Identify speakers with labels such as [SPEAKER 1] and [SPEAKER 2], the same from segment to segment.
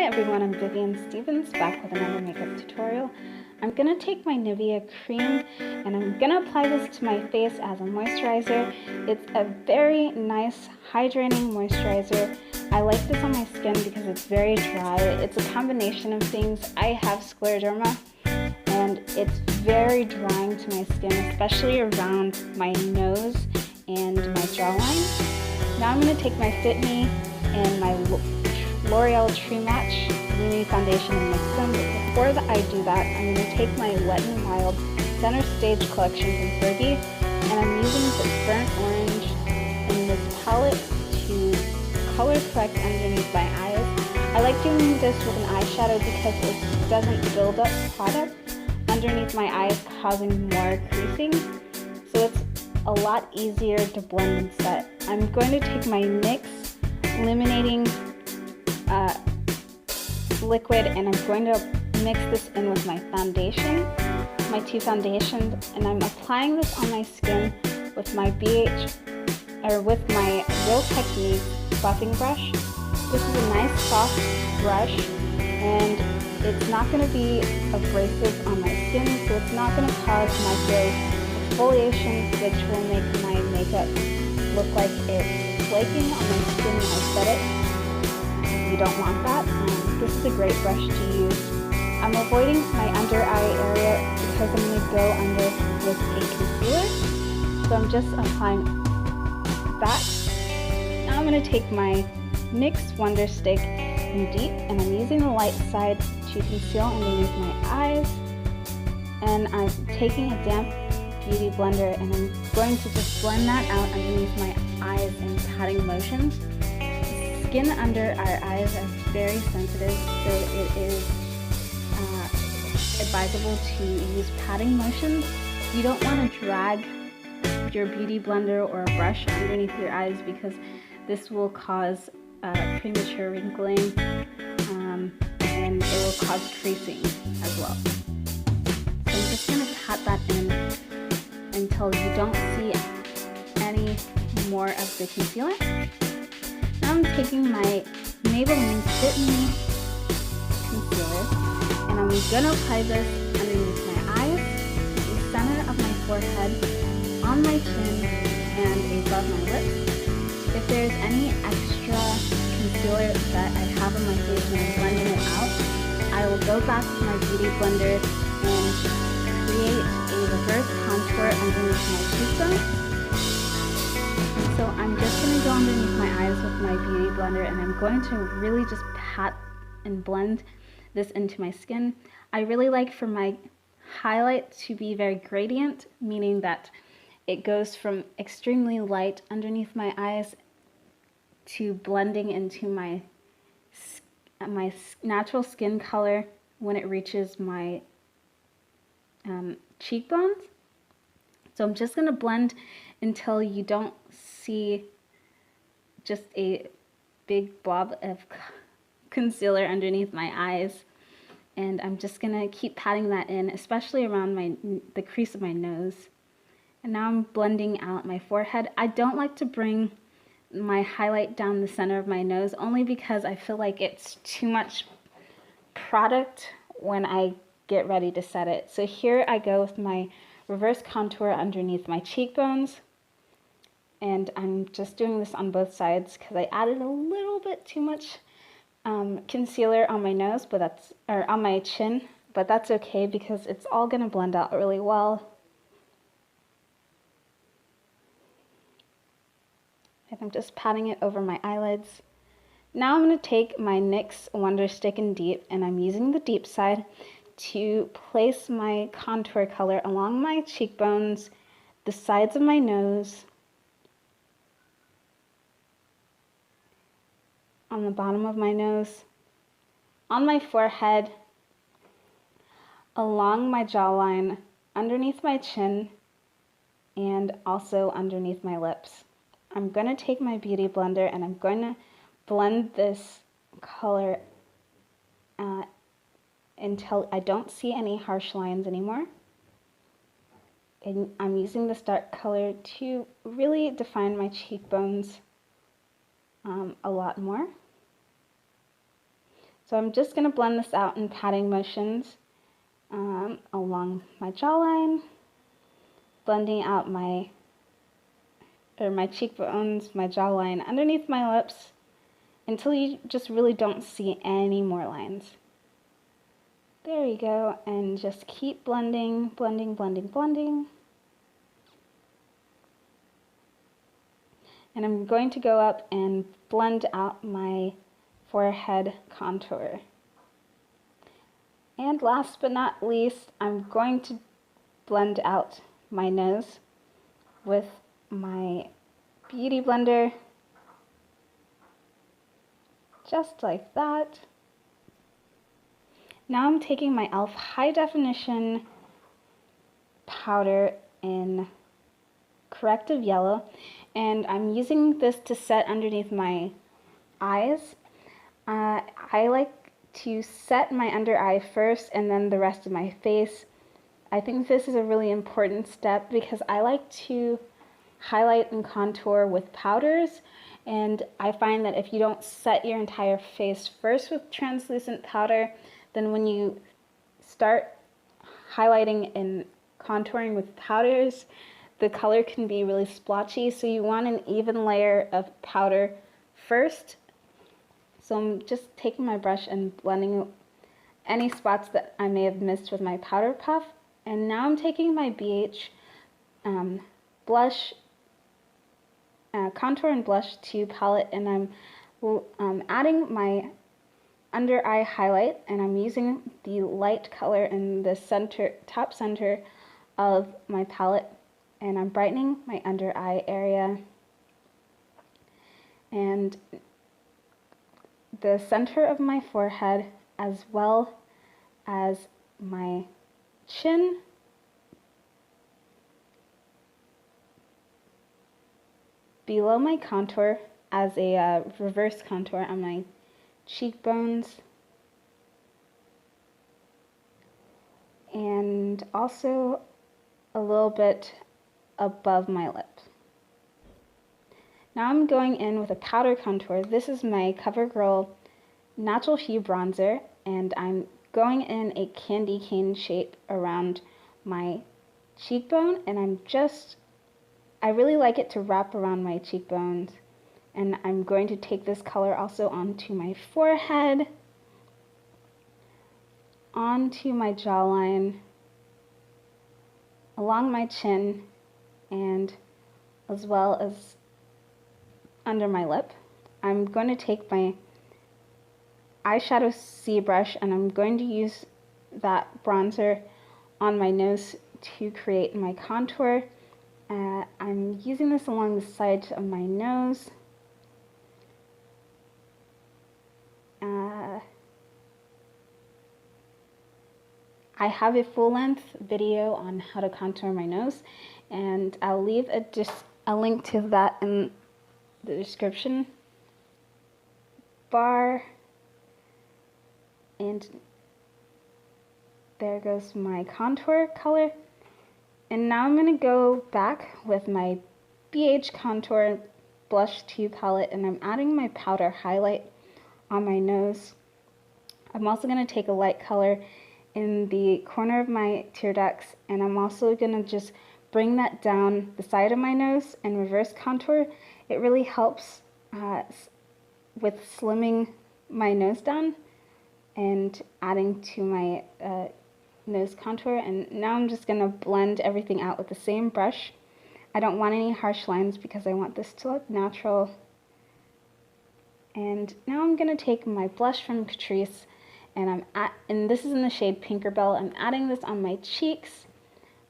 [SPEAKER 1] Hi everyone, I'm Vivian Stevens, back with another makeup tutorial. I'm going to take my Nivea cream and I'm going to apply this to my face as a moisturizer. It's a very nice hydrating moisturizer. I like this on my skin because it's very dry. It's a combination of things. I have scleroderma and it's very drying to my skin, especially around my nose and my jawline. Now I'm going to take my Fit Me and my L'Oreal True Match Lumi foundation and mix them. But before I do that, I'm going to take my Wet n Wild Centerstage collection from Fergie, and I'm using this burnt orange in this palette to color correct underneath my eyes. I like doing this with an eyeshadow because it doesn't build up product underneath my eyes, causing more creasing. So it's a lot easier to blend and set. I'm going to take my NYX illuminating liquid and I'm going to mix this in with my foundation, my two foundations, and I'm applying this on my skin with my with my Real Technique buffing brush. This is a nice soft brush and it's not going to be abrasive on my skin, so it's not going to cause micro-exfoliation, which will make my makeup look like it's flaking on my skin when I set it. You don't want that. This is a great brush to use. I'm avoiding my under eye area because I'm going to go under with a concealer. So I'm just applying that. Now I'm going to take my NYX Wonderstick in Deep and I'm using the light side to conceal underneath my eyes. And I'm taking a damp beauty blender and I'm going to just blend that out underneath my eyes in patting motions. Skin under our eyes are very sensitive, so it is advisable to use patting motions. You don't want to drag your beauty blender or a brush underneath your eyes because this will cause premature wrinkling and it will cause creasing as well. So I'm just going to pat that in until you don't see any more of the concealer. Now I'm taking my Maybelline Fit Me concealer and I'm going to apply this underneath my eyes, the center of my forehead, on my chin, and above my lips. If there's any extra concealer that I have on my face and I'm blending it out, I will go back to my beauty blender and create a reverse contour underneath my cheekbone. So I'm just going to go underneath my eyes with my beauty blender and I'm going to really just pat and blend this into my skin. I really like for my highlight to be very gradient, meaning that it goes from extremely light underneath my eyes to blending into my natural skin color when it reaches my cheekbones. So I'm just going to blend until you don't see just a big blob of concealer underneath my eyes. And I'm just going to keep patting that in, especially around the crease of my nose. And now I'm blending out my forehead. I don't like to bring my highlight down the center of my nose, only because I feel like it's too much product when I get ready to set it. So here I go with my reverse contour underneath my cheekbones. And I'm just doing this on both sides because I added a little bit too much concealer on my nose, or on my chin, but that's okay because it's all going to blend out really well. And I'm just patting it over my eyelids. Now I'm going to take my NYX Wonderstick in Deep and I'm using the deep side to place my contour color along my cheekbones, the sides of my nose, on the bottom of my nose, on my forehead, along my jawline, underneath my chin, and also underneath my lips. I'm going to take my beauty blender and I'm going to blend this color until I don't see any harsh lines anymore. And I'm using this dark color to really define my cheekbones a lot more. So I'm just going to blend this out in patting motions along my jawline, blending out my cheekbones, my jawline, underneath my lips, until you just really don't see any more lines. There you go, and just keep blending, blending, blending, blending. And I'm going to go up and blend out my forehead contour. And last but not least, I'm going to blend out my nose with my beauty blender, just like that. Now I'm taking my e.l.f. high definition powder in Corrective Yellow, and I'm using this to set underneath my eyes. I like to set my under eye first and then the rest of my face. I think this is a really important step because I like to highlight and contour with powders, and I find that if you don't set your entire face first with translucent powder, then when you start highlighting and contouring with powders, the color can be really splotchy, so you want an even layer of powder first. So I'm just taking my brush and blending any spots that I may have missed with my powder puff. And now I'm taking my BH blush, contour and blush 2 palette, and I'm adding my under eye highlight, and I'm using the light color in the center, top center of my palette, and I'm brightening my under eye area and the center of my forehead, as well as my chin, below my contour as a reverse contour on my cheekbones, and also a little bit above my lips. Now I'm going in with a powder contour. This is my CoverGirl Natural Hue Bronzer, and I'm going in a candy cane shape around my cheekbone, and I really like it to wrap around my cheekbones. And I'm going to take this color also onto my forehead, onto my jawline, along my chin, and as well as under my lip. I'm going to take my eyeshadow C brush, and I'm going to use that bronzer on my nose to create my contour. I'm using this along the sides of my nose. I have a full-length video on how to contour my nose, and I'll leave a link to that in the description bar. And there goes my contour color. And now I'm going to go back with my BH Contour Blush 2 palette, and I'm adding my powder highlight on my nose. I'm also going to take a light color in the corner of my tear ducts, and I'm also going to just bring that down the side of my nose and reverse contour. It really helps with slimming my nose down and adding to my nose contour. And now I'm just going to blend everything out with the same brush. I don't want any harsh lines because I want this to look natural. And now I'm going to take my blush from Catrice, and this is in the shade Pinkerbell. I'm adding this on my cheeks.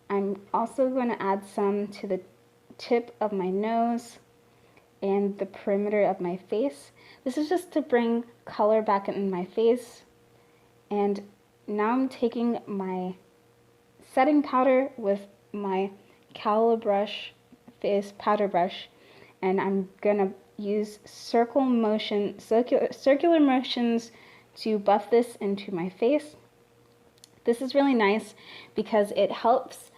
[SPEAKER 1] I'm also going to add some to the tip of my nose and the perimeter of my face. This is just to bring color back in my face. And now I'm taking my setting powder with my Cala brush, face powder brush, and I'm gonna use circular motions to buff this into my face. This is really nice because it helps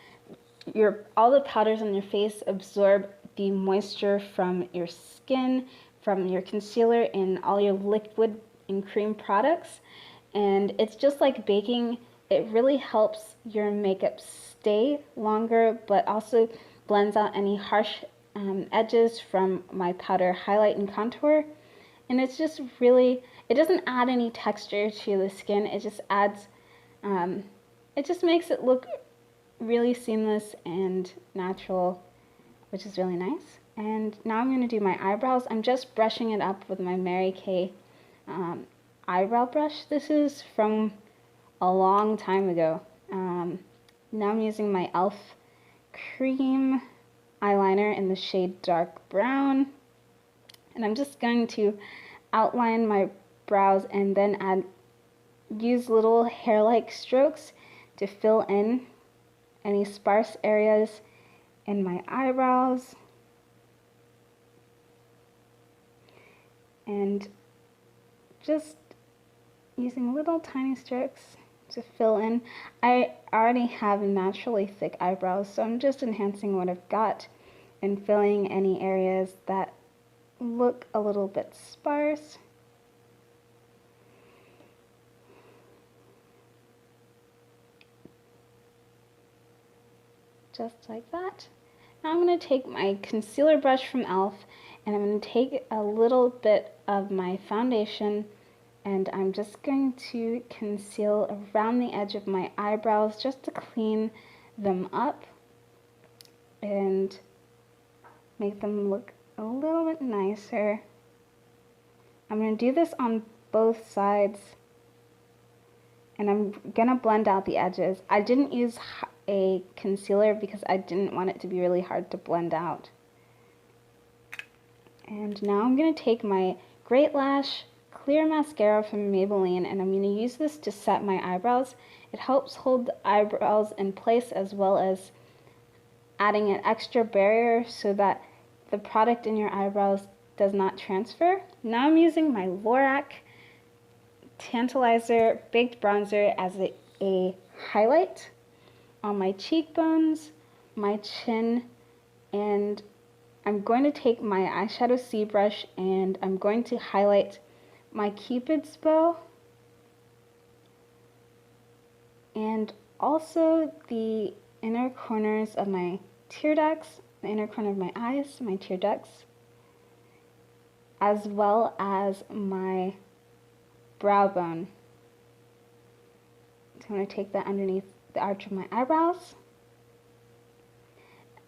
[SPEAKER 1] all the powders on your face absorb the moisture from your skin, from your concealer, and all your liquid and Creme products, and it's just like baking. It really helps your makeup stay longer, but also blends out any harsh edges from my powder highlight and contour. And it's just really, it doesn't add any texture to the skin. It just adds, it just makes it look really seamless and natural, which is really nice. And now I'm going to do my eyebrows. I'm just brushing it up with my Mary Kay eyebrow brush. This is from a long time ago. Now I'm using my e.l.f. cream eyeliner in the shade dark brown. And I'm just going to outline my brows and then use little hair-like strokes to fill in any sparse areas in my eyebrows. And just using little tiny strokes to fill in. I already have naturally thick eyebrows, so I'm just enhancing what I've got and filling any areas that look a little bit sparse. Just like that. Now I'm going to take my concealer brush from e.l.f. and I'm going to take a little bit of my foundation and I'm just going to conceal around the edge of my eyebrows just to clean them up and make them look a little bit nicer. I'm going to do this on both sides and I'm going to blend out the edges. I didn't use a concealer because I didn't want it to be really hard to blend out. And now I'm going to take my Great Lash Clear Mascara from Maybelline and I'm going to use this to set my eyebrows. It helps hold the eyebrows in place as well as adding an extra barrier so that the product in your eyebrows does not transfer. Now I'm using my Lorac Tantalizer Baked Bronzer as a highlight on my cheekbones, my chin, and I'm going to take my eyeshadow C brush and I'm going to highlight my Cupid's bow and also the inner corners of my tear ducts, the inner corner of my eyes, my tear ducts, as well as my brow bone. So I'm going to take that underneath the arch of my eyebrows.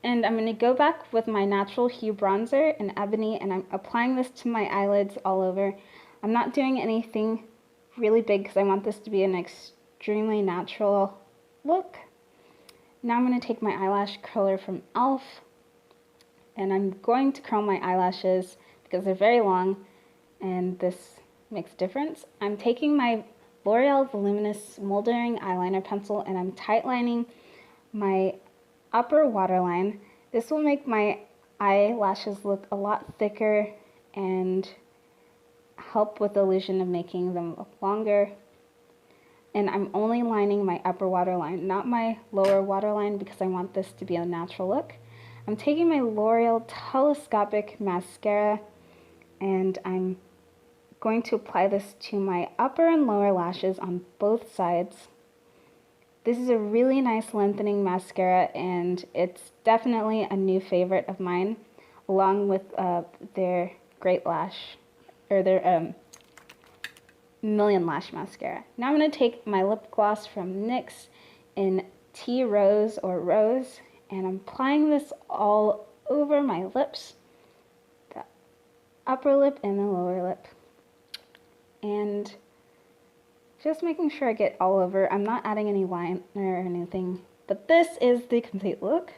[SPEAKER 1] And I'm going to go back with my Natural Hue bronzer in Ebony and I'm applying this to my eyelids all over. I'm not doing anything really big because I want this to be an extremely natural look. Now I'm going to take my eyelash curler from e.l.f. and I'm going to curl my eyelashes because they're very long and this makes a difference. I'm taking my L'Oreal Voluminous Moldering Eyeliner Pencil and I'm tightlining my upper waterline. This will make my eyelashes look a lot thicker and help with the illusion of making them look longer. And I'm only lining my upper waterline, not my lower waterline, because I want this to be a natural look. I'm taking my L'Oreal Telescopic Mascara and I'm going to apply this to my upper and lower lashes on both sides. This is a really nice lengthening mascara and it's definitely a new favorite of mine, along with their Great Lash, or their Million Lash Mascara. Now I'm going to take my lip gloss from NYX in Tea Rose or Rose, and I'm applying this all over my lips, the upper lip and the lower lip. And just making sure I get all over. I'm not adding any liner or anything, but this is the complete look.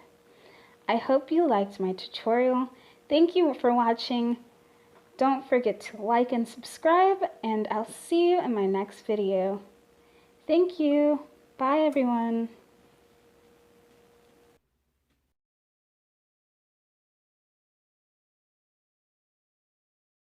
[SPEAKER 1] I hope you liked my tutorial. Thank you for watching. Don't forget to like and subscribe, and I'll see you in my next video. Thank you. Bye, everyone.